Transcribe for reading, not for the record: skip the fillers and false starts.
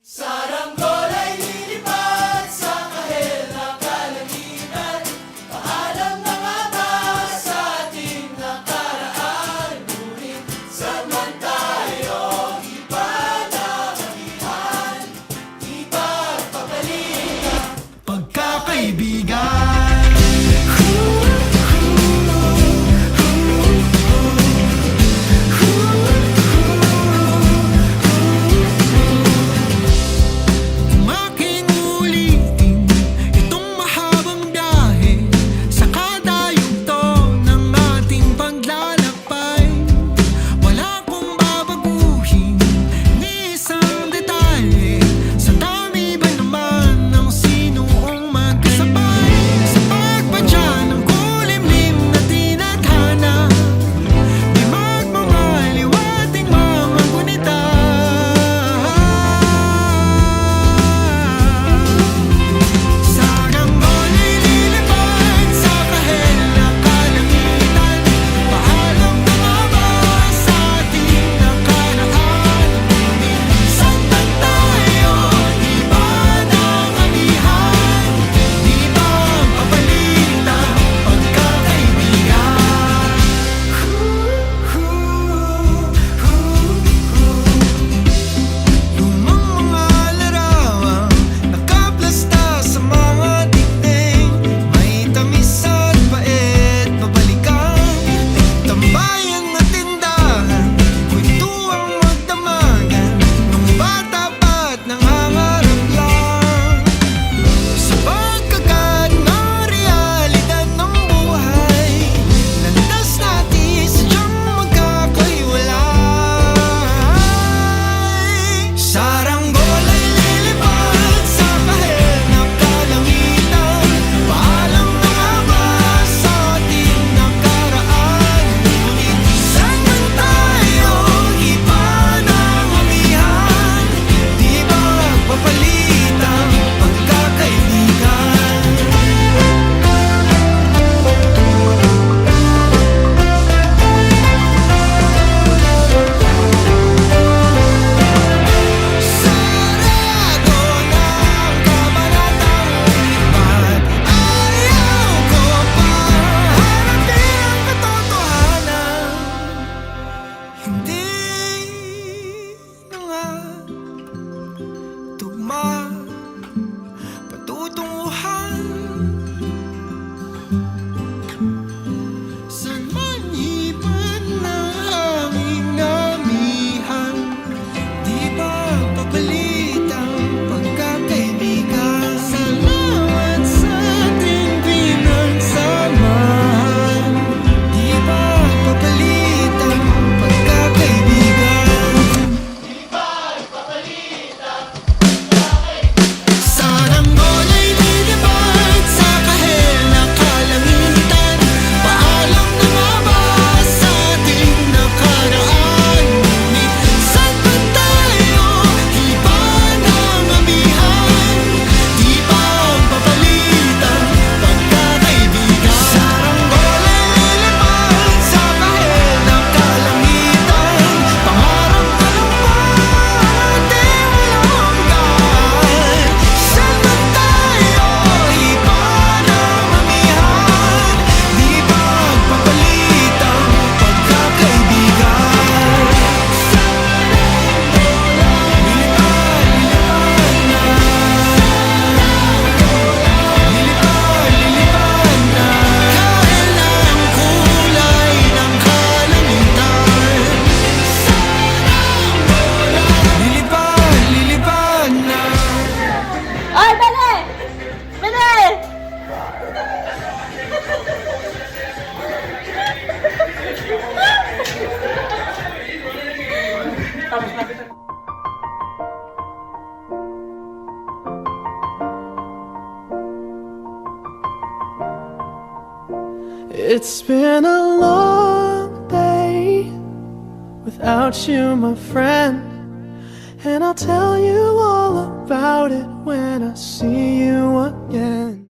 Saranggol ay lilipad sa kahel na kalangitan. Paalam na nga ba sa ating nakaraan? Ngunit saan man tayo ipanangihan, ipagpapalitan pagkakaibigan. Patutunguhan saan man iban ng aming amihan, di ba papalit ang pagkakaibigan? Salamat sa ating pinagsamahan, di ba papalit ang pagkakaibigan? Di ba papalit ang Saranggol ay lilipad sa kahel na kalangitan. Paalam na nga ba sa ating nakaraan? Ngunit saan ba tayo iba ng amihan? Di ba papalit ang pagkakaibigan? Saranggol ay lilipad sa kahel na kalangitan. Pangarap na lang ba di walang hanggan? Saan ba tayo iba ng amihan? Di ba papalit ang pagkakaibigan? Lilipad na kahel ang kulay ng kalangitan. Lilipad na. Ay, dali! Dali! It's been a long day without you, my friend, and I'll tell you all about it when I see you again.